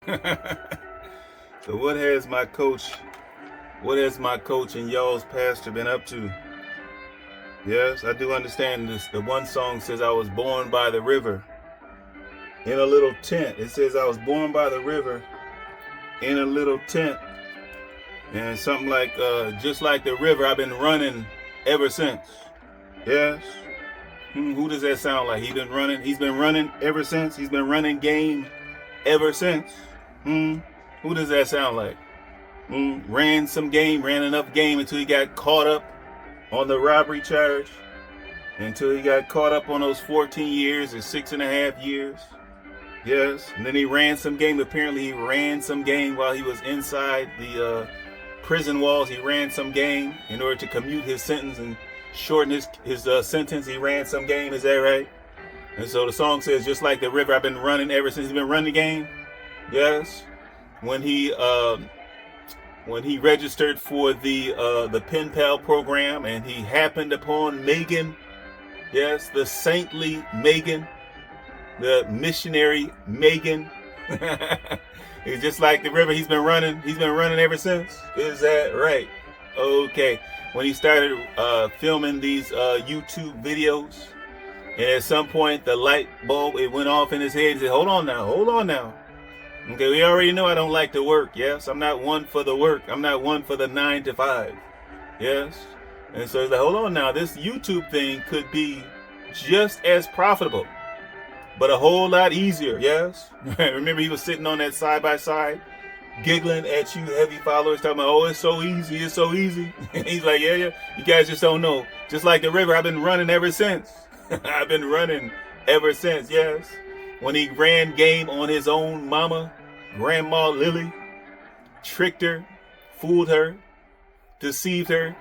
So what has my coach and y'all's pastor been up to? Yes, I do understand this. The one song says I was born by the river in a little tent. It says I was born by the river in a little tent. And something like, just like the river, I've been running ever since. Yes. Who does that sound like? He's been running ever since. He's been running game ever since. Who does that sound like? Ran enough game until he got caught up on the robbery charge. Until he got caught up on those 14 years or 6.5 years. Yes. And then he ran some game. Apparently he ran some game while he was inside the prison walls. He ran some game in order to commute his sentence and shorten his sentence. He ran some game. Is that right? And so the song says, just like the river, I've been running ever since. He's been running the game. Yes. When he registered for the Pen Pal program, and he happened upon Megan, yes, the saintly Megan, the missionary Megan. He's just like the river. He's been running ever since. Is that right? Okay. When he started filming these YouTube videos, and at some point the light bulb, it went off in his head. He said, hold on now. Okay, we already know I don't like to work. Yes, I'm not one for the work. I'm not one for the 9 to 5. Yes. And so he's like, hold on now. This YouTube thing could be just as profitable, but a whole lot easier. Yes. Remember, he was sitting on that side by side, giggling at you heavy followers, talking about, oh, it's so easy. He's like, yeah. You guys just don't know. Just like the river, I've been running ever since. I've been running ever since. Yes. When he ran game on his own mama, Grandma Lily, tricked her, fooled her, deceived her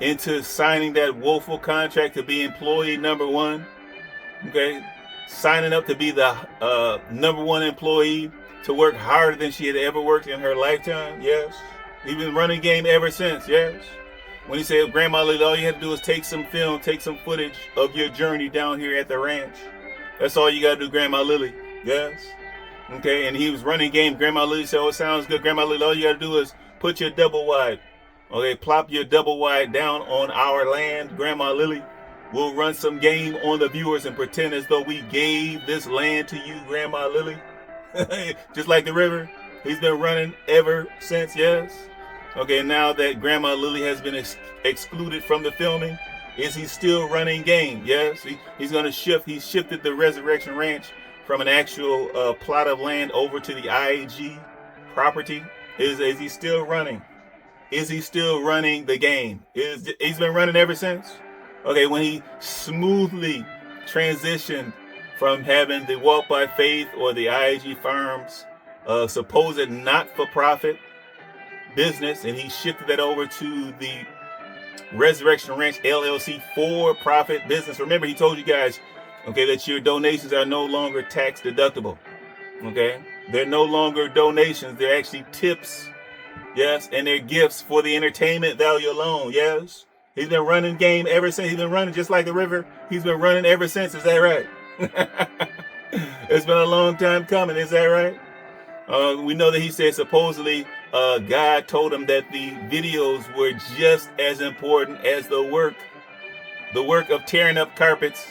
into signing that woeful contract to be employee number one. Okay, signing up to be the number one employee, to work harder than she had ever worked in her lifetime. Yes, he's been running game ever since. Yes. When he said, Grandma Lily, all you had to do is take some film, take some footage of your journey down here at the ranch. That's all you got to do, Grandma Lily. Yes. Okay, and he was running game. Grandma Lily said, oh, it sounds good. Grandma Lily, all you got to do is put your double wide. Okay, plop your double wide down on our land, Grandma Lily. We'll run some game on the viewers and pretend as though we gave this land to you, Grandma Lily. Just like the river, he's been running ever since. Yes. Okay, now that Grandma Lily has been excluded from the filming, is he still running game? Yes, he's going to shift. He shifted the Resurrection Ranch from an actual plot of land over to the IAG property. Is he still running? Is he still running the game? He's been running ever since? Okay, when he smoothly transitioned from having the Walk by Faith or the IAG Farms supposed not-for-profit business, and he shifted that over to the Resurrection Ranch LLC for-profit business. Remember, he told you guys, okay, that your donations are no longer tax deductible. Okay, they're no longer donations; they're actually tips. Yes, and they're gifts for the entertainment value alone. Yes, he's been running game ever since. He's been running just like the river. He's been running ever since. Is that right? It's been a long time coming. Is that right? We know that he said supposedly God told him that the videos were just as important as the work of tearing up carpets,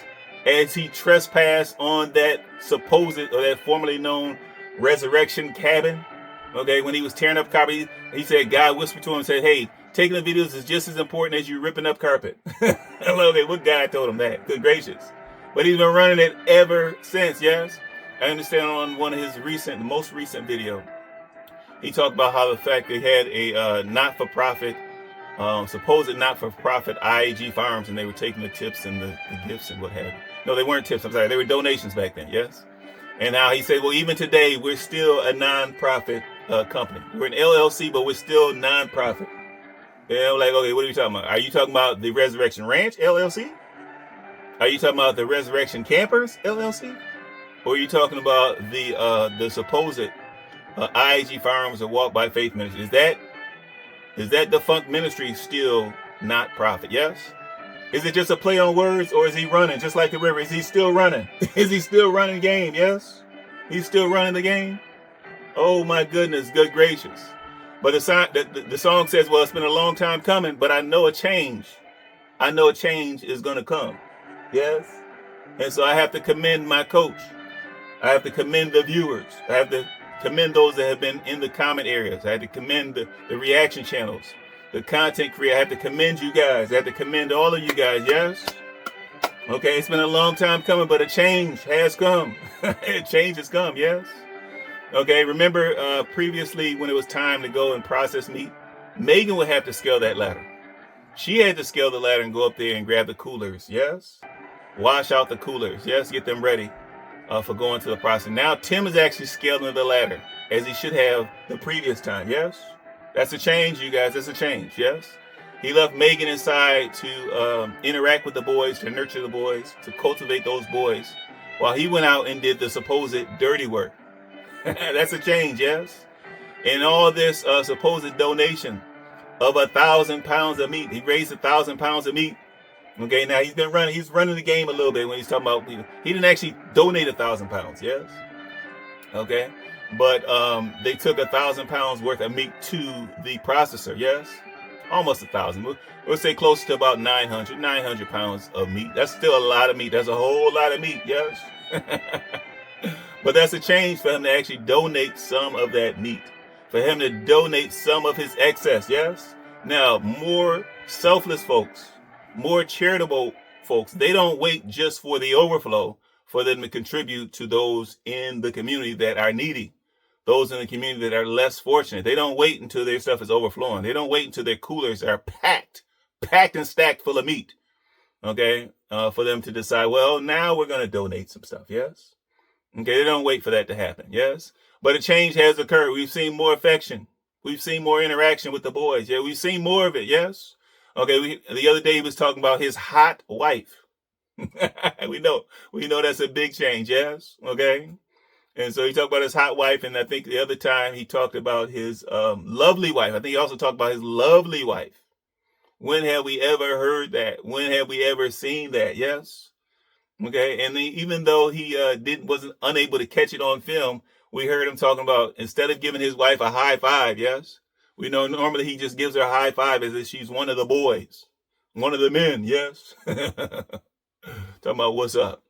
as he trespassed on that supposed or that formerly known resurrection cabin. Okay, when he was tearing up carpet, he said God whispered to him and said, hey, taking the videos is just as important as you ripping up carpet. Okay, what God told him that? Good gracious. But he's been running it ever since. Yes. I understand on one of his most recent video, he talked about how the fact they had a supposed not-for-profit IAG Farms, and they were taking the tips and the gifts and what have you. No, they weren't tips. I'm sorry. They were donations back then. Yes. And now he said, well, even today, we're still a non-profit company. We're an LLC, but we're still non-profit. Yeah, I'm like, okay, what are you talking about? Are you talking about the Resurrection Ranch LLC? Are you talking about the Resurrection Campers LLC? Or are you talking about the supposed IAG Farms or Walk by Faith ministry? Is that defunct ministry still not profit? Yes. Is it just a play on words, or is he running just like the river? Is he still running? Is he still running game? Yes. He's still running the game. Oh my goodness, good gracious. But the song says, well, it's been a long time coming, but I know a change. I know a change is going to come. Yes. And so I have to commend my coach. I have to commend the viewers. I have to commend those that have been in the comment areas. I have to commend the reaction channels, the content creator. I have to commend you guys. I have to commend all of you guys. Yes. Okay. It's been a long time coming, but a change has come. A change has come. Yes. Okay. Remember previously when it was time to go and process meat, Megan would have to scale that ladder. She had to scale the ladder and go up there and grab the coolers. Yes. Wash out the coolers. Yes. Get them ready for going to the process. Now Tim is actually scaling the ladder as he should have the previous time. Yes. That's a change, you guys. That's a change. Yes. He left Megan inside to interact with the boys, to nurture the boys, to cultivate those boys, while he went out and did the supposed dirty work. That's a change. Yes. And all this supposed donation of 1,000 pounds of meat. He raised 1,000 pounds of meat. Okay, now he's running the game a little bit when he's talking about, he didn't actually donate 1,000 pounds, yes? Okay, but they took 1,000 pounds worth of meat to the processor, yes? Almost 1,000. We'll say close to about 900 pounds of meat. That's still a lot of meat. That's a whole lot of meat, yes? But that's a change for him to actually donate some of that meat, for him to donate some of his excess, yes? Now, more selfless folks, more charitable folks, they don't wait just for the overflow for them to contribute to those in the community that are needy, those in the community that are less fortunate. They don't wait until their stuff is overflowing. They don't wait until their coolers are packed and stacked full of meat, okay, for them to decide, well, now we're going to donate some stuff, yes? Okay, they don't wait for that to happen, yes? But a change has occurred. We've seen more affection. We've seen more interaction with the boys. Yeah, we've seen more of it, yes? Okay, the other day he was talking about his hot wife. we know that's a big change, yes? Okay? And so he talked about his hot wife, and I think the other time he talked about his lovely wife. I think he also talked about his lovely wife. When have we ever heard that? When have we ever seen that? Yes? Okay, and even though he wasn't unable to catch it on film, we heard him talking about, instead of giving his wife a high five, yes? We know normally he just gives her a high five as if she's one of the boys, one of the men, yes? Talking about what's up.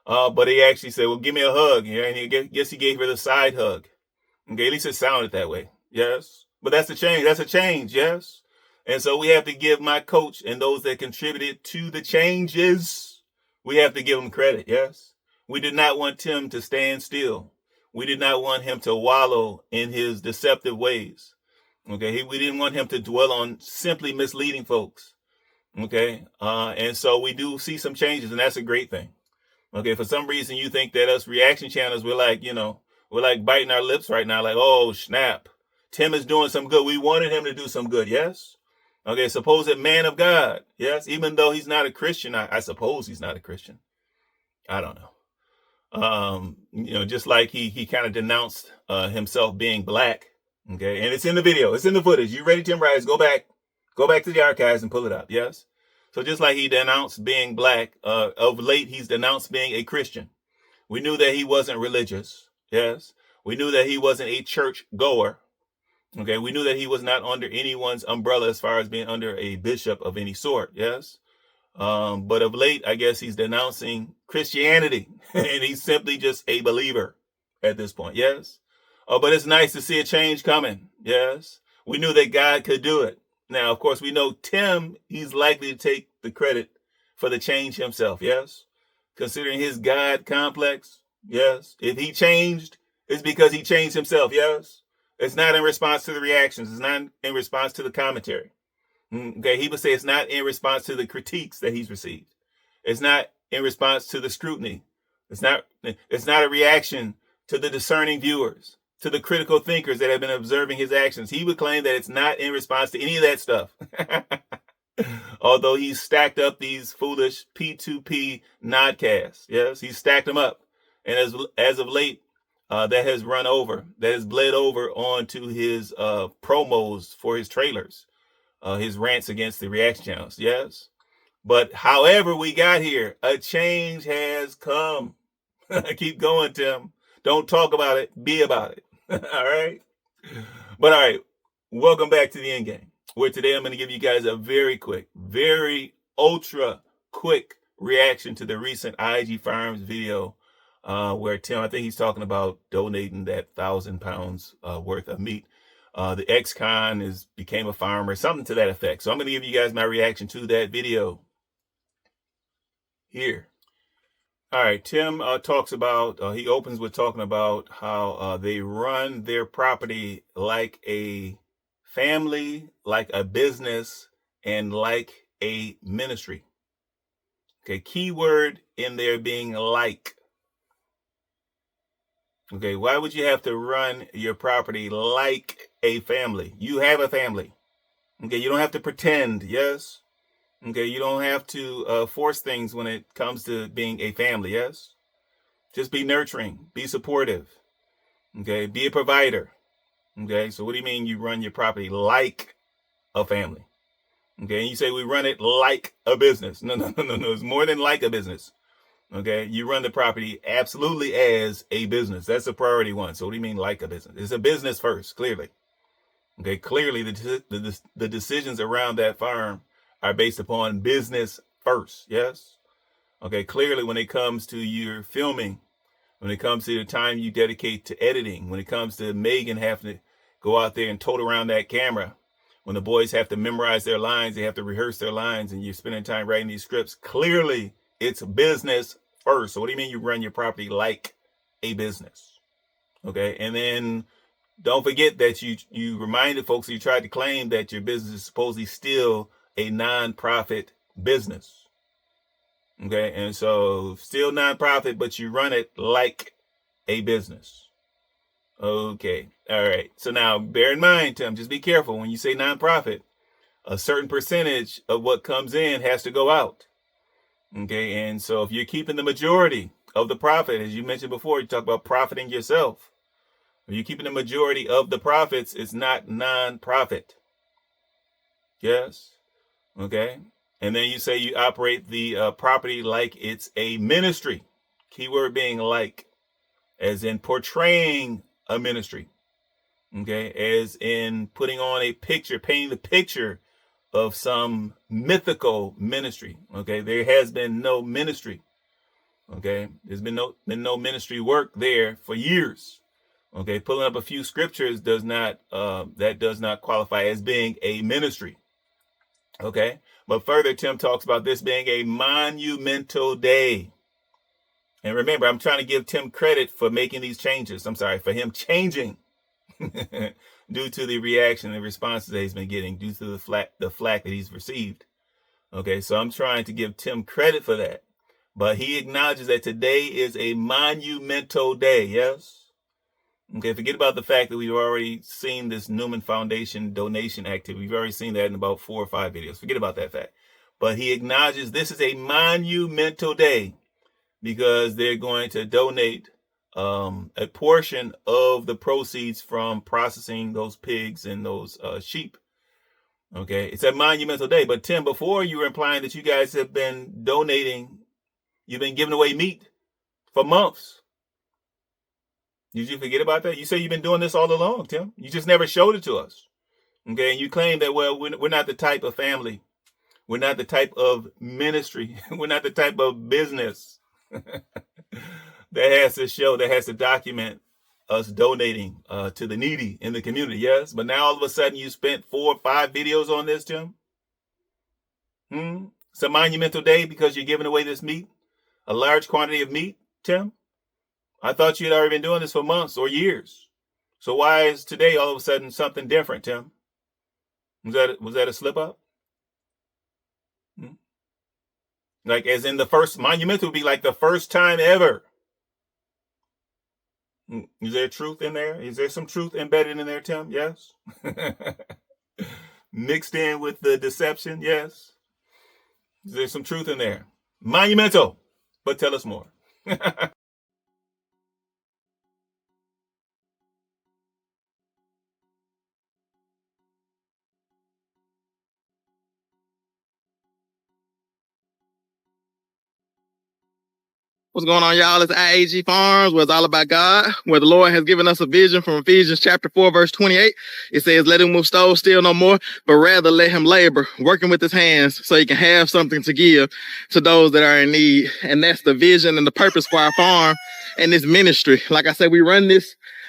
But he actually said, well, give me a hug. Yeah, and he gave her the side hug. Okay, at least it sounded that way, yes? But that's a change. That's a change, yes? And so we have to give my coach and those that contributed to the changes, we have to give them credit, yes? We did not want Tim to stand still. We did not want him to wallow in his deceptive ways. Okay, we didn't want him to dwell on simply misleading folks. Okay, and so we do see some changes, and that's a great thing. Okay, for some reason you think that us reaction channels, we're like biting our lips right now, like, oh snap, Tim is doing some good. We wanted him to do some good, yes? Okay, supposed man of God, yes? Even though he's not a Christian, I suppose he's not a Christian. I don't know. Just like he kind of denounced himself being black. Okay, and it's in the video, it's in the footage. You ready, Tim Rise? Go back to the archives and pull it up. Yes. So just like he denounced being black, of late he's denounced being a Christian. We knew that he wasn't religious. Yes. We knew that he wasn't a church goer. Okay. We knew that he was not under anyone's umbrella as far as being under a bishop of any sort. Yes. But of late, I guess he's denouncing Christianity and he's simply just a believer at this point. Yes. But it's nice to see a change coming. Yes. We knew that God could do it. Now, of course, we know Tim, he's likely to take the credit for the change himself. Yes. Considering his God complex. Yes. If he changed, it's because he changed himself. Yes. It's not in response to the reactions. It's not in response to the commentary. Okay, he would say it's not in response to the critiques that he's received. It's not in response to the scrutiny. It's not a reaction to the discerning viewers, to the critical thinkers that have been observing his actions. He would claim that it's not in response to any of that stuff. Although he's stacked up these foolish P2P nodcasts. Yes, he's stacked them up. And as of late, that has bled over onto his promos for his trailers. His rants against the reaction channels, yes? But however we got here, a change has come. Keep going, Tim. Don't talk about it, be about it. All right. But all right, welcome back to the end game, where today I'm going to give you guys a very quick, very ultra quick reaction to the recent IAG Farms video, where Tim, I think he's talking about donating that 1,000 pounds worth of meat. The ex-con became a farmer, something to that effect. So I'm going to give you guys my reaction to that video here. All right, Tim talks about, he opens with talking about how they run their property like a family, like a business, and like a ministry. Okay, key word in there being like. Okay, why would you have to run your property like a family? You have a family. Okay, you don't have to pretend, yes? Okay, you don't have to force things when it comes to being a family, yes? Just be nurturing, be supportive, okay? Be a provider, okay? So what do you mean you run your property like a family? Okay, and you say we run it like a business. No. It's more than like a business, okay? You run the property absolutely as a business. That's the priority one. So what do you mean like a business? It's a business first, clearly. Okay, clearly the decisions around that farm are based upon business first, yes? Okay, clearly when it comes to your filming, when it comes to the time you dedicate to editing, when it comes to Megan having to go out there and tote around that camera, when the boys have to memorize their lines, they have to rehearse their lines, and you're spending time writing these scripts, clearly it's business first. So what do you mean you run your property like a business? Okay, and then don't forget that you reminded folks, you tried to claim that your business is supposedly still a nonprofit business. Okay, and so still nonprofit, but you run it like a business. Okay, all right. So now bear in mind, Tim, just be careful when you say nonprofit. A certain percentage of what comes in has to go out. Okay, and so if you're keeping the majority of the profit, as you mentioned before, you talk about profiting yourself. If you're keeping the majority of the profits, it's not nonprofit. Yes. Okay. And then you say you operate the property like it's a ministry. Keyword being like, as in portraying a ministry. Okay. As in putting on a picture, painting the picture of some mythical ministry. Okay. There has been no ministry. Okay. There's been no ministry work there for years. Okay. Pulling up a few scriptures does not qualify as being a ministry. Okay. But further, Tim talks about this being a monumental day. And remember, I'm trying to give Tim credit for making these changes. I'm sorry, for him changing due to the reaction and responses that he's been getting, due to the flack that he's received. Okay, so I'm trying to give Tim credit for that. But he acknowledges that today is a monumental day, yes? Okay, forget about the fact that we've already seen this Newman Foundation donation activity. We've already seen that in about 4 or 5 videos. Forget about that fact. But he acknowledges this is a monumental day because they're going to donate a portion of the proceeds from processing those pigs and those sheep. Okay, it's a monumental day. But Tim, before you were implying that you guys have been donating, you've been giving away meat for months. Did you forget about that? You say you've been doing this all along, Tim. You just never showed it to us. Okay, and you claim that, well, we're not the type of family. We're not the type of ministry. We're not the type of business that has to show, that has to document us donating to the needy in the community, yes? But now all of a sudden you spent 4 or 5 videos on this, Tim? It's a monumental day because you're giving away this meat, a large quantity of meat, Tim? I thought you had already been doing this for months or years. So why is today all of a sudden something different, Tim? Was that a slip up? Like, as in the first, monumental would be like the first time ever. Is there truth in there? Is there some truth embedded in there, Tim? Yes. Mixed in with the deception? Yes. Is there some truth in there? Monumental. But tell us more. What's going on, y'all? It's IAG Farms, where it's all about God, where the Lord has given us a vision from Ephesians chapter 4, verse 28. It says, let him move stove, steal no more, but rather let him labor, working with his hands so he can have something to give to those that are in need. And that's the vision and the purpose for our farm and this ministry. Like I said, we run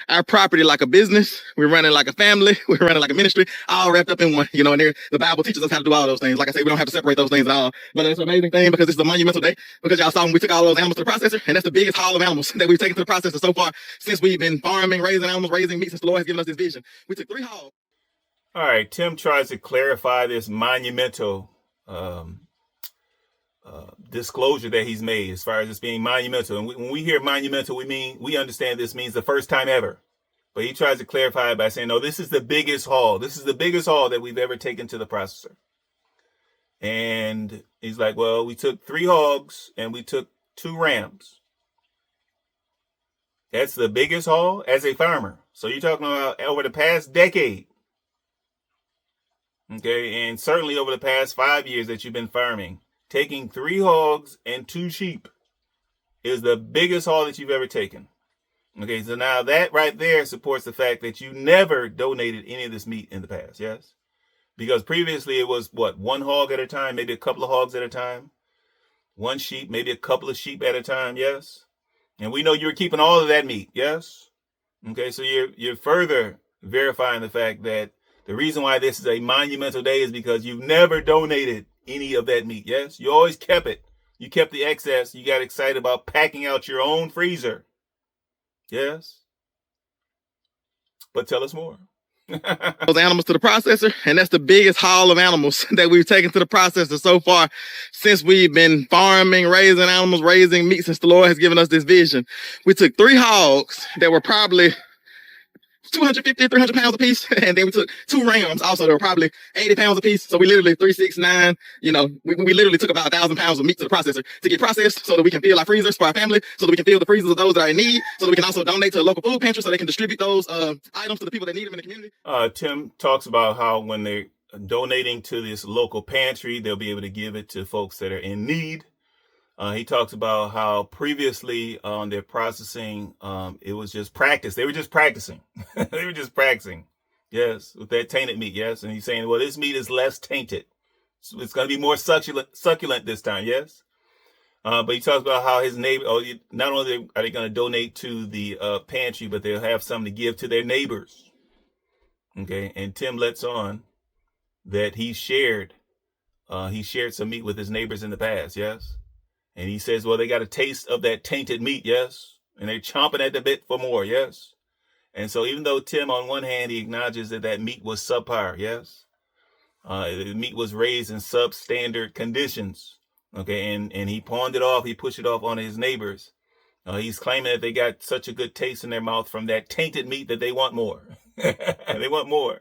our property like a business. We're running like a family. We're running like a ministry, all wrapped up in one, and the Bible teaches us how to do all those things. Like I said, we don't have to separate those things at all. But it's an amazing thing because it's a monumental day, because y'all saw when we took all those animals to the processor, and that's the biggest haul of animals that we've taken to the processor so far since we've been farming, raising animals, raising meat, since the Lord has given us this vision. We took 3 hauls. All right, Tim tries to clarify this monumental disclosure that he's made as far as this being monumental. And when we hear monumental, we understand this means the first time ever. But he tries to clarify it by saying, no, this is the biggest haul. This is the biggest haul that we've ever taken to the processor. And he's like, well, we took 3 hogs and we took 2 rams. That's the biggest haul as a farmer. So you're talking about over the past decade. Okay, and certainly over the past 5 years that you've been farming, taking 3 hogs and 2 sheep is the biggest haul that you've ever taken. Okay, so now that right there supports the fact that you never donated any of this meat in the past, yes? Because previously it was, 1 hog at a time, maybe a couple of hogs at a time, 1 sheep, maybe a couple of sheep at a time, yes? And we know you're keeping all of that meat, yes? Okay, so you're further verifying the fact that the reason why this is a monumental day is because you've never donated any of that meat, yes? You always kept it. You kept the excess. You got excited about packing out your own freezer. Yes. But tell us more. Those animals to the processor, and that's the biggest haul of animals that we've taken to the processor so far since we've been farming, raising animals, raising meat, since the Lord has given us this vision. We took 3 hogs that were probably 250, 300 pounds a piece. And then we took 2 rams also that were probably 80 pounds a piece. So we literally 3, 6, 9, we literally took about 1,000 pounds of meat to the processor to get processed so that we can fill our freezers for our family, so that we can fill the freezers of those that are in need, so that we can also donate to a local food pantry so they can distribute those items to the people that need them in the community. Tim talks about how when they're donating to this local pantry, they'll be able to give it to folks that are in need. He talks about how previously on their processing, it was just practice. They were just practicing. They were just practicing. Yes, with that tainted meat. Yes. And he's saying, well, this meat is less tainted. So it's going to be more succulent this time. Yes. But he talks about how his neighbor, not only are they going to donate to the pantry, but they'll have something to give to their neighbors. Okay. And Tim lets on that he shared some meat with his neighbors in the past. Yes. And he says, well, they got a taste of that tainted meat, yes? And they're chomping at the bit for more, yes? And so even though Tim, on one hand, he acknowledges that meat was subpar, yes? The meat was raised in substandard conditions, okay? And he pawned it off, he pushed it off on his neighbors. He's claiming that they got such a good taste in their mouth from that tainted meat that they want more. They want more.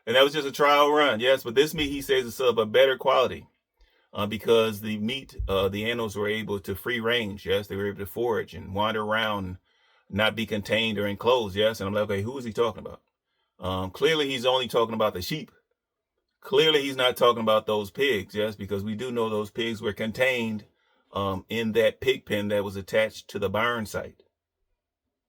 And that was just a trial run, yes? But this meat, he says, is of a better quality. Because the meat, the animals were able to free range, yes? They were able to forage and wander around, not be contained or enclosed, yes? And I'm like, okay, who is he talking about? Clearly, he's only talking about the sheep. Clearly, he's not talking about those pigs, yes? Because we do know those pigs were contained in that pig pen that was attached to the barn site,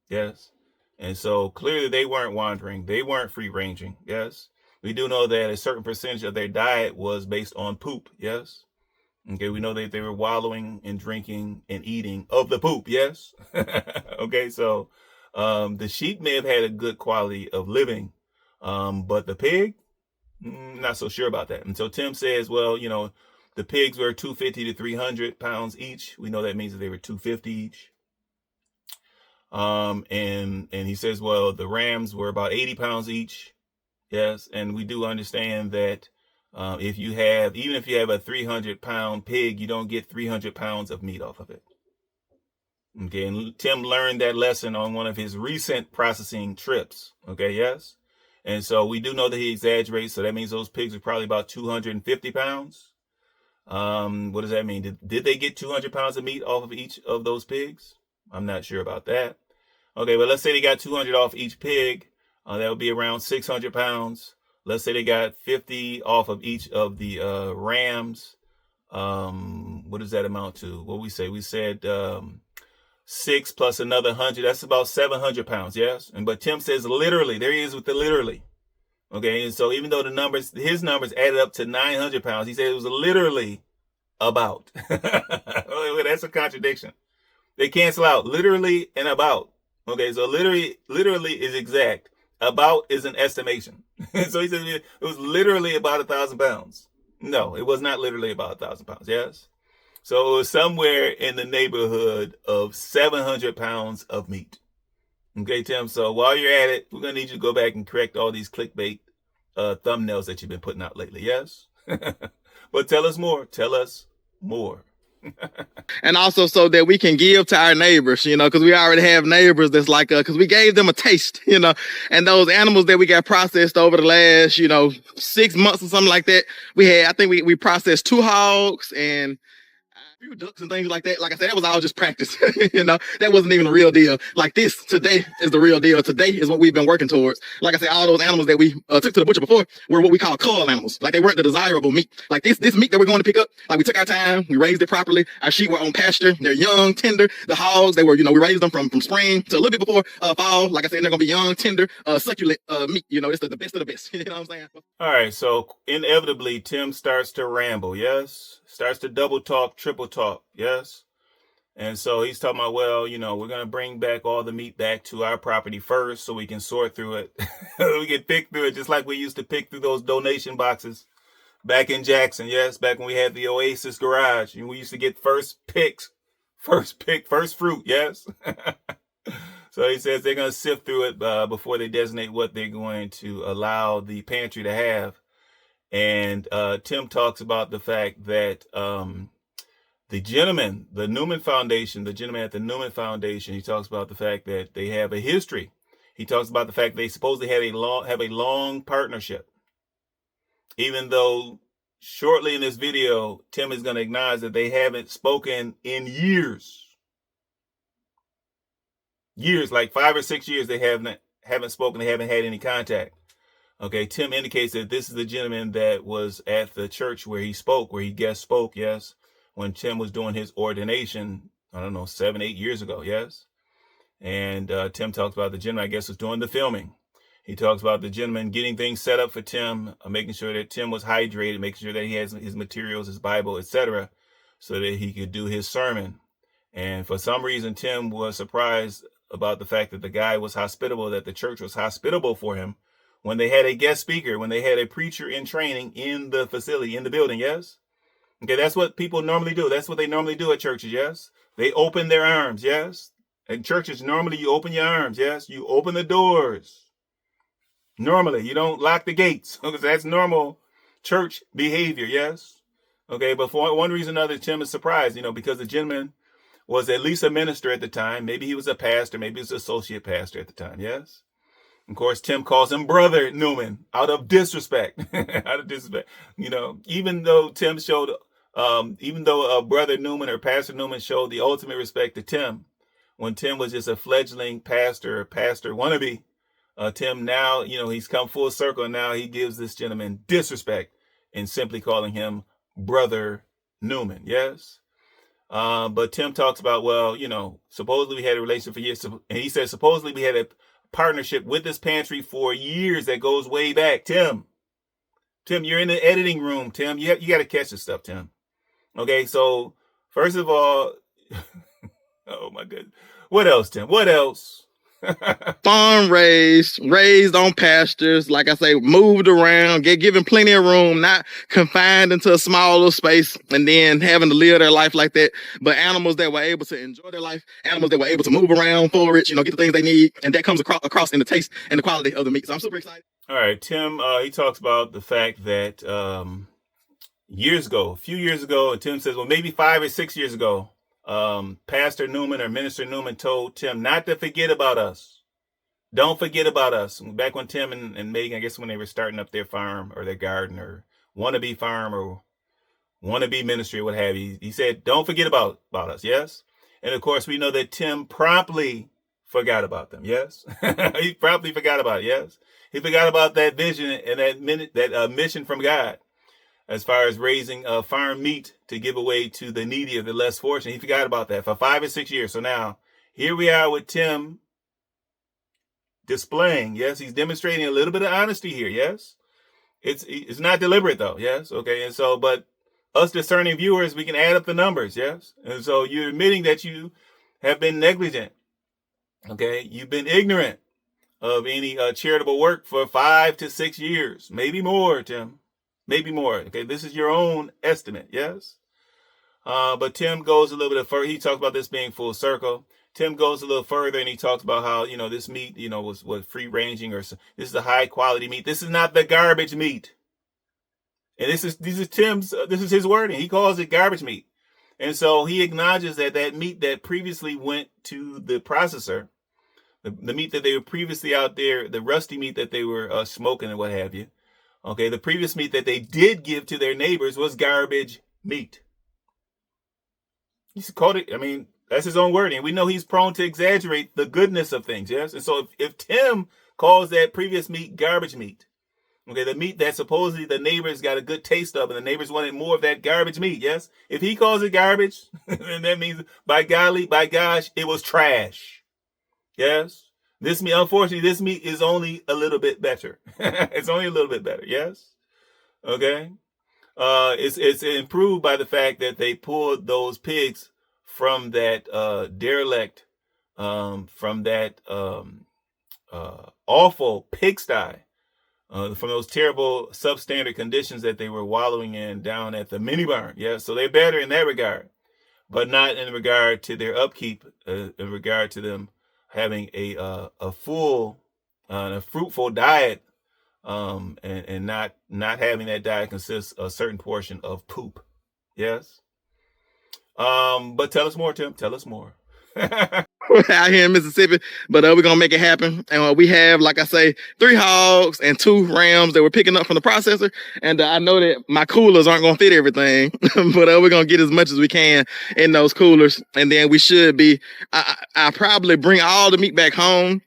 yes? And so clearly, they weren't wandering. They weren't free ranging, yes? We do know that a certain percentage of their diet was based on poop, yes? Okay, we know that they were wallowing and drinking and eating of the poop, yes? Okay, so the sheep may have had a good quality of living, but the pig, not so sure about that. And so Tim says, well, the pigs were 250 to 300 pounds each. We know that means that they were 250 each. And he says, well, the rams were about 80 pounds each. Yes, and we do understand that even if you have a 300-pound pig, you don't get 300 pounds of meat off of it. Okay, and Tim learned that lesson on one of his recent processing trips. Okay, yes? And so we do know that he exaggerates, so that means those pigs are probably about 250 pounds. What does that mean? Did they get 200 pounds of meat off of each of those pigs? I'm not sure about that. Okay, but let's say they got 200 off each pig. That would be around 600 pounds. Let's say they got 50 off of each of the rams. What does that amount to? What we say? We said 6 plus another 100. That's about 700 pounds. Yes. But Tim says literally, there he is with the literally. Okay. And so even though his numbers added up to 900 pounds, he said it was literally about. That's a contradiction. They cancel out literally and about. Okay. So literally is exact. About is an estimation. So he says it was literally about 1,000 pounds. No, it was not literally about 1,000 pounds. Yes. So it was somewhere in the neighborhood of 700 pounds of meat. Okay, Tim. So while you're at it, we're going to need you to go back and correct all these clickbait thumbnails that you've been putting out lately. Yes. But tell us more. Tell us more. And also so that we can give to our neighbors, because we already have neighbors that's like, because we gave them a taste, and those animals that we got processed over the last, 6 months or something like that. I think we processed 2 hogs and a few ducks and things like that. Like I said, that was all just practice. That wasn't even a real deal. Like this today is the real deal. Today is what we've been working towards. Like I said, all those animals that we took to the butcher before were what we call cull animals. Like they weren't the desirable meat. Like this meat that we're going to pick up, like we took our time, we raised it properly. Our sheep were on pasture. They're young, tender. The hogs, they were, we raised them from spring to a little bit before fall. Like I said, they're going to be young, tender, succulent meat. It's the best of the best. You know what I'm saying? All right. So inevitably, Tim starts to ramble. Yes. Starts to double talk, triple talk. Yes. And so he's talking about, well, we're going to bring back all the meat back to our property first so we can sort through it. We can pick through it just like we used to pick through those donation boxes back in Jackson. Yes. Back when we had the Oasis garage and we used to get first fruit. Yes. So he says they're going to sift through it before they designate what they're going to allow the pantry to have. And Tim talks about the fact that the gentleman at the Newman Foundation, he talks about the fact that they have a history. He talks about the fact they supposedly have a long partnership. Even though shortly in this video, Tim is going to acknowledge that they haven't spoken in years. Years, like 5 or 6 years, they haven't spoken. They haven't had any contact. Okay, Tim indicates that this is the gentleman that was at the church where he guest spoke, yes, when Tim was doing his ordination, 7, 8 years ago, yes. And Tim talks about the gentleman, I guess, was doing the filming. He talks about the gentleman getting things set up for Tim, making sure that Tim was hydrated, making sure that he has his materials, his Bible, etc., so that he could do his sermon. And for some reason, Tim was surprised about the fact that the guy was hospitable, that the church was hospitable for him, when they had a guest speaker, when they had a preacher in training in the facility, in the building, yes? Okay, that's what people normally do. That's what they normally do at churches, yes? They open their arms, yes? In churches, normally you open your arms, yes? You open the doors. Normally, you don't lock the gates, because that's normal church behavior, yes? Okay, but for one reason or another, Tim is surprised, because the gentleman was at least a minister at the time. Maybe he was a pastor, maybe he was an associate pastor at the time, yes? Of course, Tim calls him Brother Newman out of disrespect. Even though Tim showed, Brother Newman or Pastor Newman showed the ultimate respect to Tim when Tim was just a fledgling pastor wannabe. Tim now, he's come full circle, and now he gives this gentleman disrespect in simply calling him Brother Newman. Yes. But Tim talks about, supposedly we had a relationship for years. And he says, supposedly we had a partnership with this pantry for years that goes way back. Tim, you're in the editing room. Tim, you got to catch this stuff, Tim. Okay, so first of all, oh my goodness, what else, Tim? What else? Farm raised on pastures, like I say, moved around, given plenty of room, not confined into a small little space, and then having to live their life like that. But animals that were able to enjoy their life, animals that were able to move around, forage, get the things they need, and that comes across in the taste and the quality of the meat. So I'm super excited. All right, Tim, he talks about the fact that a few years ago, and Tim says, well, maybe 5 or 6 years ago, Pastor Newman or Minister Newman told Tim not to forget about us. Don't forget about us. Back when Tim and Megan, I guess when they were starting up their farm or their garden or wannabe farm or wannabe ministry or what have you, he said, don't forget about us. Yes. And of course, we know that Tim promptly forgot about them. Yes. He promptly forgot about it. Yes. He forgot about that vision and that mission from God, as far as raising farm meat to give away to the needy or the less fortunate. He forgot about that for 5 or 6 years. So now here we are with Tim displaying, yes, he's demonstrating a little bit of honesty here, yes. It's not deliberate though, yes, okay. And so, but us discerning viewers, we can add up the numbers, yes. And so you're admitting that you have been negligent, okay. You've been ignorant of any charitable work for 5 to 6 years, maybe more, Tim, maybe more. Okay, this is your own estimate, yes. But Tim goes a little bit further. He talks about this being full circle. Tim goes a little further and he talks about how, this meat, was free ranging, or this is a high quality meat. This is not the garbage meat. And this is Tim's, this is his wording. He calls it garbage meat. And so he acknowledges that meat that previously went to the processor, the meat that they were previously out there, the rusty meat that they were smoking and what have you. Okay, the previous meat that they did give to their neighbors was garbage meat. He's called it, that's his own wording. We know he's prone to exaggerate the goodness of things, yes? And so if Tim calls that previous meat garbage meat, okay, the meat that supposedly the neighbors got a good taste of and the neighbors wanted more of that garbage meat, yes? If he calls it garbage, then that means, by gosh, it was trash, yes? This meat, unfortunately, this meat is only a little bit better. It's only a little bit better, yes? Okay? It's improved by the fact that they pulled those pigs from that derelict, from that awful pigsty, from those terrible substandard conditions that they were wallowing in down at the mini barn. Yeah, so they're better in that regard, but not in regard to their upkeep, in regard to them having a full, a fruitful diet. And not having that diet consist a certain portion of poop. Yes. But tell us more, Tim. Tell us more. Out here in Mississippi, but we're gonna make it happen. And we have, like I say, 3 hogs and 2 rams that we're picking up from the processor. And I know that my coolers aren't gonna fit everything, but we're gonna get as much as we can in those coolers. And then we should be, I probably bring all the meat back home.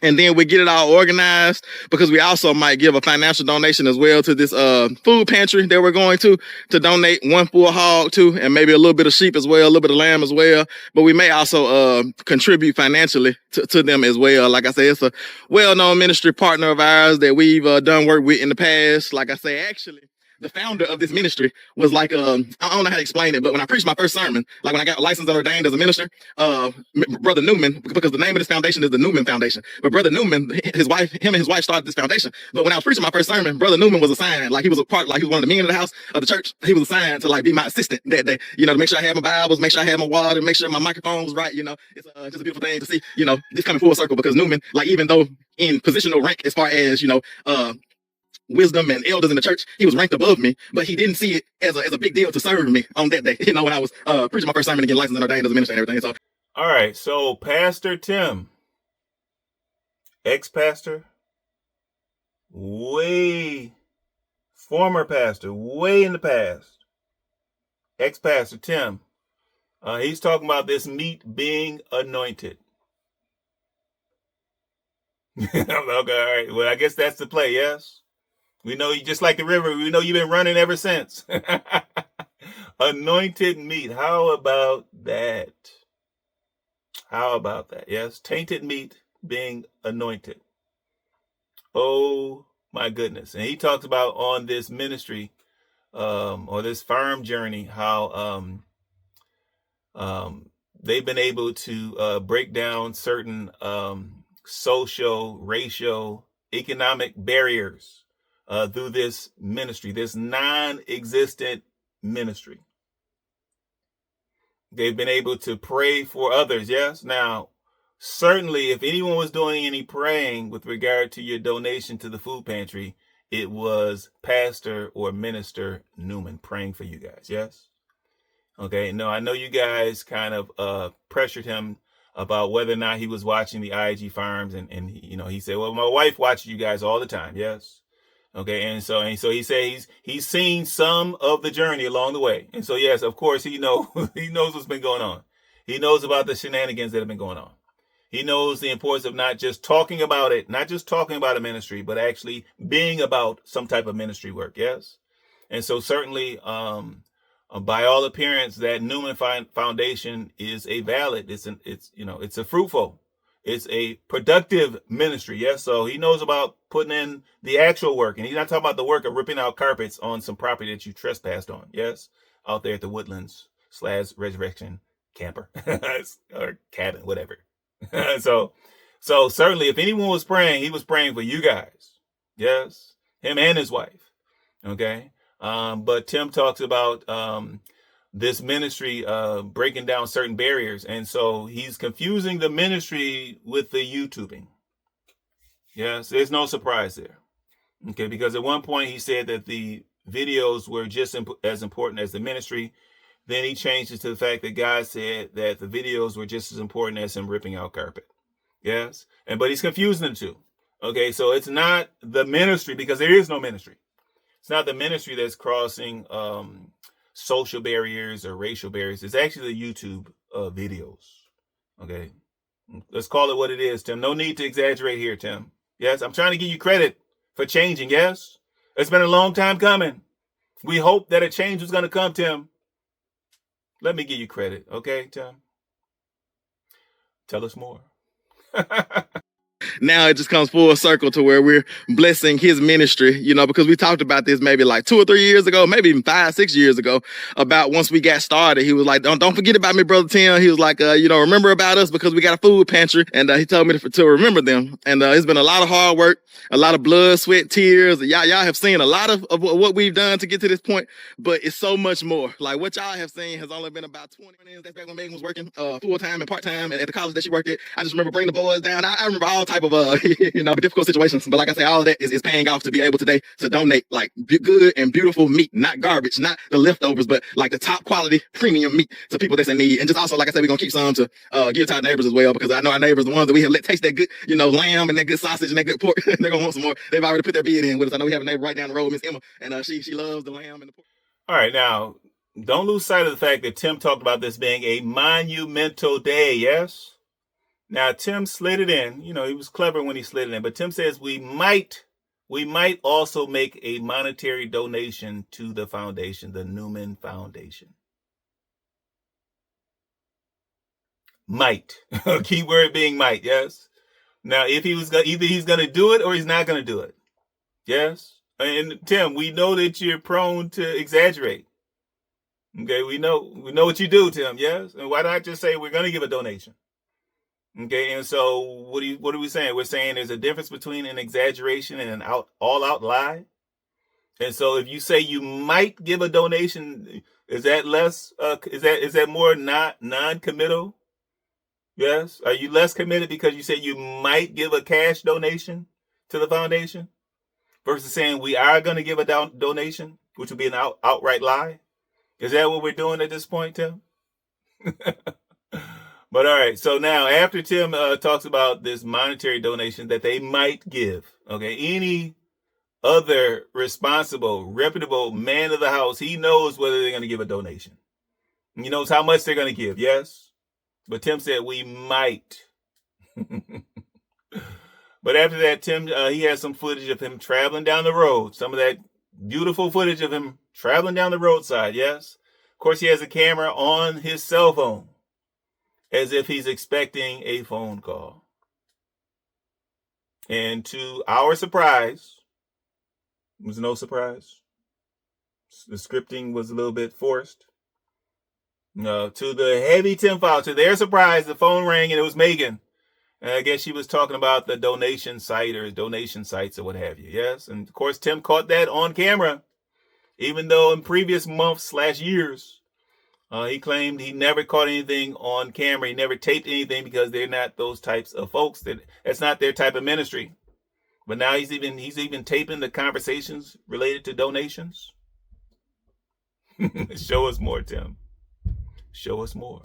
And then we get it all organized, because we also might give a financial donation as well to this food pantry that we're going to donate 1 full hog to, and maybe a little bit of sheep as well, a little bit of lamb as well. But we may also contribute financially to them as well. Like I said, it's a well-known ministry partner of ours that we've done work with in the past. Like I say, actually, the founder of this ministry was like, I don't know how to explain it, but when I preached my first sermon, like when I got licensed and ordained as a minister, Brother Newman, because the name of this foundation is the Newman Foundation, but Brother Newman, him and his wife started this foundation. But when I was preaching my first sermon, Brother Newman was assigned, like he was one of the men in the house of the church. He was assigned to like be my assistant that day, to make sure I had my Bibles, make sure I had my water, make sure my microphone was right. It's just a beautiful thing to see, this coming full circle, because Newman, like, even though in positional rank as far as, wisdom and elders in the church, he was ranked above me, but he didn't see it as a big deal to serve me on that day, when I was preaching my first sermon and getting licensed and ordained as a minister and everything. So, all right, so Pastor Tim, ex-pastor, former pastor, way in the past, ex-pastor Tim, he's talking about this meat being anointed. Okay, all right, well, I guess that's the play, yes? We know you, just like the river, we know you've been running ever since. Anointed meat. How about that? How about that? Yes, tainted meat being anointed. Oh my goodness. And he talks about on this ministry, or this farm journey, how they've been able to break down certain social, racial, economic barriers through this ministry, this non-existent ministry. They've been able to pray for others. Yes. Now, certainly, if anyone was doing any praying with regard to your donation to the food pantry, it was Pastor or Minister Newman praying for you guys. Yes. Okay. No, I know you guys kind of pressured him about whether or not he was watching the IAG Farms, and he said, well, my wife watches you guys all the time. Yes. Okay, and so he says he's seen some of the journey along the way, and so yes, of course he knows what's been going on. He knows about the shenanigans that have been going on. He knows the importance of not just talking about it, not just talking about a ministry, but actually being about some type of ministry work. Yes, and so certainly by all appearance, that Newman Foundation is a valid, it's a fruitful, it's a productive ministry. Yes. So he knows about putting in the actual work. And he's not talking about the work of ripping out carpets on some property that you trespassed on. Yes. Out there at the Woodlands / Resurrection camper or cabin, whatever. So certainly if anyone was praying, he was praying for you guys. Yes. Him and his wife. Okay. But Tim talks about this ministry breaking down certain barriers. And so he's confusing the ministry with the YouTubing. Yes, there's no surprise there. Okay, because at one point he said that the videos were just as important as the ministry. Then he changed it to the fact that God said that the videos were just as important as him ripping out carpet. Yes, but he's confusing the two. Okay, so it's not the ministry, because there is no ministry. It's not the ministry that's crossing social barriers or racial barriers. It's actually the YouTube videos. Okay. Let's call it what it is, Tim. No need to exaggerate here, Tim. Yes, I'm trying to give you credit for changing. Yes. It's been a long time coming. We hope that a change was going to come, Tim. Let me give you credit. Okay, Tim? Tell us more. Now it just comes full circle to where we're blessing his ministry, because we talked about this maybe like 2 or 3 years ago, maybe even 5, 6 years ago, about once we got started. He was like, don't forget about me, Brother Tim. He was like, remember about us because we got a food pantry. And he told me to remember them. And it's been a lot of hard work, a lot of blood, sweat, tears. Y'all have seen a lot of what we've done to get to this point, but it's so much more. Like what y'all have seen has only been about 20 minutes. That's back when Megan was working full-time and part-time at the college that she worked at. I just remember bringing the boys down. I remember all type of difficult situations, but like I say, all of that is paying off to be able today to donate like good and beautiful meat, not garbage, not the leftovers, but like the top quality premium meat to people that's in need. And just also, like I said, we're gonna keep some to give to our neighbors as well, because I know our neighbors, the ones that we have let taste that good, lamb and that good sausage and that good pork, they're gonna want some more. They've already put their bid in with us. I know we have a neighbor right down the road, Miss Emma, and she loves the lamb and the pork. All right, now don't lose sight of the fact that Tim talked about this being a monumental day. Yes. Now, Tim slid it in. He was clever when he slid it in. But Tim says we might also make a monetary donation to the foundation, the Newman Foundation. Might. Keyword being might, yes? Now, if either he's going to do it or he's not going to do it. Yes? And Tim, we know that you're prone to exaggerate. Okay, we know what you do, Tim, yes? And why not just say we're going to give a donation? Okay, and so what are we saying? We're saying there's a difference between an exaggeration and an all-out lie. And so if you say you might give a donation, is that less? Is that more not non-committal? Yes. Are you less committed because you say you might give a cash donation to the foundation versus saying we are going to give a donation, which would be an outright lie? Is that what we're doing at this point, Tim? But all right, so now after Tim talks about this monetary donation that they might give, okay, any other responsible, reputable man of the house, he knows whether they're going to give a donation. He knows how much they're going to give, yes? But Tim said we might. But after that, Tim, he has some footage of him traveling down the road, some of that beautiful footage of him traveling down the roadside, yes? Of course, he has a camera on his cell phone, as if he's expecting a phone call. And to our surprise, it was no surprise. The scripting was a little bit forced. To the heavy Tim file, to their surprise, the phone rang and it was Megan. And I guess she was talking about the donation site or donation sites or what have you. Yes. And of course, Tim caught that on camera, even though in previous months / years, he claimed he never caught anything on camera. He never taped anything because they're not those types of folks. That's not their type of ministry. But now he's even taping the conversations related to donations. Show us more, Tim. Show us more.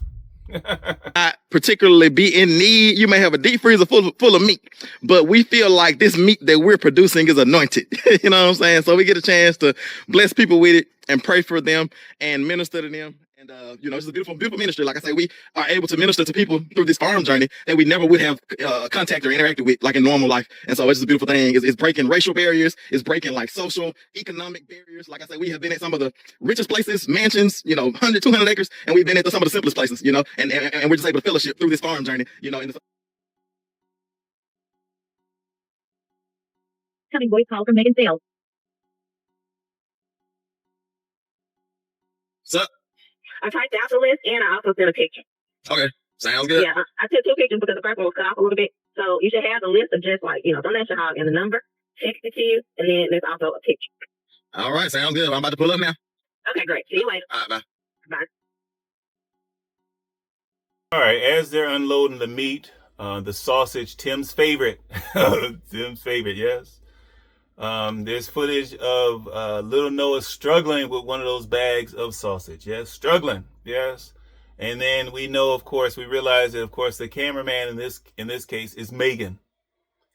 Not particularly be in need. You may have a deep freezer full of meat, but we feel like this meat that we're producing is anointed. You know what I'm saying? So we get a chance to bless people with it and pray for them and minister to them. And, it's a beautiful, beautiful ministry. Like I say, we are able to minister to people through this farm journey that we never would have contact or interacted with like in normal life. And so it's just a beautiful thing. It's breaking racial barriers. It's breaking like social, economic barriers. Like I say, we have been at some of the richest places, mansions, 100, 200 acres, and we've been at some of the simplest places, and we're just able to fellowship through this farm journey, and Coming voice call from Megan Sales. What's up? I typed out the list and I also sent a picture. Okay. Sounds good. Yeah, I took 2 pictures because the first one was cut off a little bit. So you should have the list of just like, donation hog and the number, text it to you, and then there's also a picture. All right. Sounds good. I'm about to pull up now. Okay, great. See you later. All right. Bye. Bye. All right, as they're unloading the meat, the sausage, Tim's favorite, Tim's favorite, yes. There's footage of little Noah struggling with one of those bags of sausage. Yes, struggling. Yes. And then we realize that, of course, the cameraman in this case is Megan.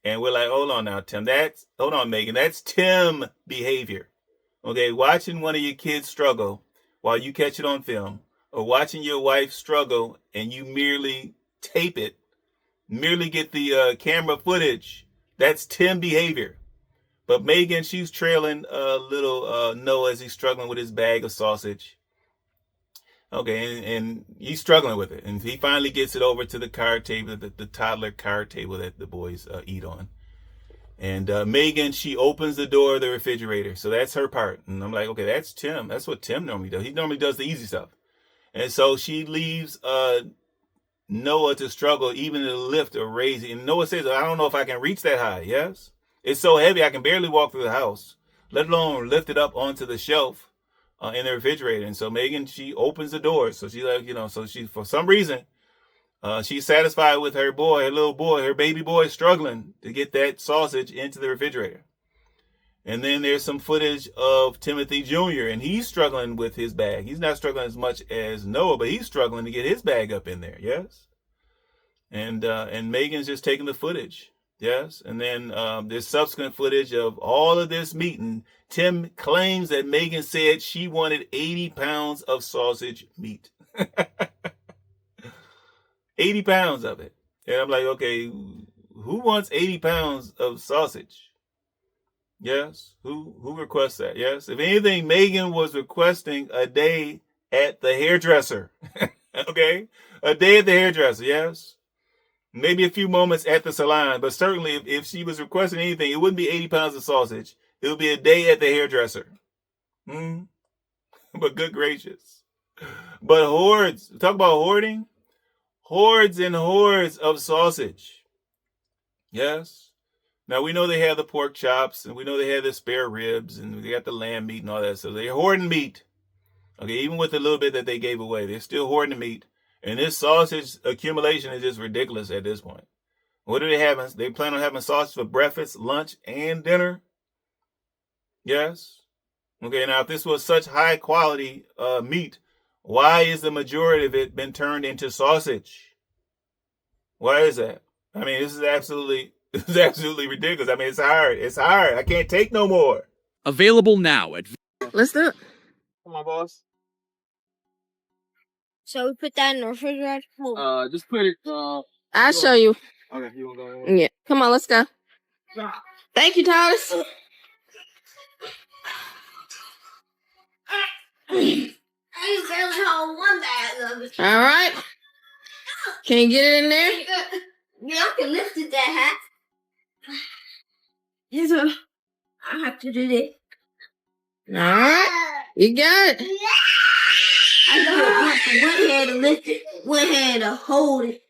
And we're like, hold on now, Tim. Hold on, Megan. That's Tim behavior. Okay, watching one of your kids struggle while you catch it on film, or watching your wife struggle and you merely tape it, merely get the camera footage. That's Tim behavior. But Megan, she's trailing little Noah as he's struggling with his bag of sausage. Okay, and he's struggling with it. And he finally gets it over to the card table, the toddler card table that the boys eat on. And Megan, she opens the door of the refrigerator. So that's her part. And I'm like, okay, that's Tim. That's what Tim normally does. He normally does the easy stuff. And so she leaves Noah to struggle even to lift or raise it. And Noah says, I don't know if I can reach that high. Yes. It's so heavy I can barely walk through the house, let alone lift it up onto the shelf in the refrigerator. And so Megan, she opens the door. So she's like, so she, for some reason, she's satisfied with her boy, her little boy, her baby boy struggling to get that sausage into the refrigerator. And then there's some footage of Timothy Jr. and he's struggling with his bag. He's not struggling as much as Noah, but he's struggling to get his bag up in there. Yes. And Megan's just taking the footage. Yes. And then there's subsequent footage of all of this meat. And Tim claims that Megan said she wanted 80 pounds of sausage meat. 80 pounds of it. And I'm like, okay, who wants 80 pounds of sausage? Yes. Who requests that? Yes. If anything, Megan was requesting a day at the hairdresser. Okay. A day at the hairdresser. Yes. Maybe a few moments at the salon, but certainly if she was requesting anything, it wouldn't be 80 pounds of sausage. It would be a day at the hairdresser. But good gracious. But hordes, talk about hoarding. Hordes and hordes of sausage. Yes. Now we know they have the pork chops and we know they have the spare ribs and they got the lamb meat and all that. So they're hoarding meat. Okay, even with the little bit that they gave away, they're still hoarding the meat. And this sausage accumulation is just ridiculous at this point. What do they have? They plan on having sausage for breakfast, lunch, and dinner. Yes. Okay, now if this was such high quality meat, why is the majority of it been turned into sausage? Why is that? I mean, this is absolutely ridiculous. I mean, it's hard. It's hard. I can't take no more. Available now at... Let's do it. Come on, boss. So we put that in the refrigerator? Just put it, I'll show you. Okay, you want to go? Yeah. Come on, let's go. Thank you, Thomas. I barely hold one bag of it. All right. Can you get it in there? Yeah, I can lift it that high. Yes, sir. I have to do this. All right. You got it. I got one hand to lift it, one hand to hold it.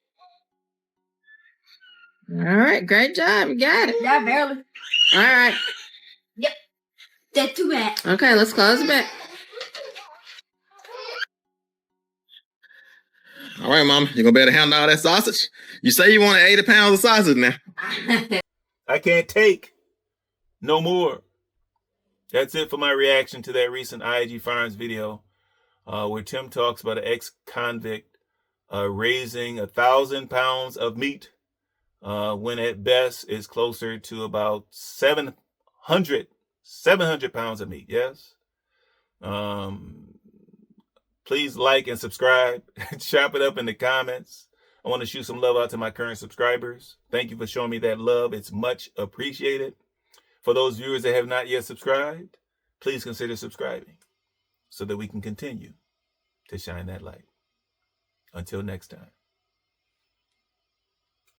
All right, great job. You got it. Yeah, barely. All right. Yep. That's too bad. Okay, let's close it back. All right, Mama. You gonna be able to handle all that sausage? You say you wanted 80 pounds of sausage now. I can't take no more. That's it for my reaction to that recent IAG Farms video where Tim talks about an ex-convict raising 1,000 pounds of meat when at best is closer to about 700 pounds of meat. Yes. Please like and subscribe. Chop it up in the comments. I want to shoot some love out to my current subscribers. Thank you for showing me that love. It's much appreciated. For those viewers that have not yet subscribed, please consider subscribing so that we can continue to shine that light. Until next time.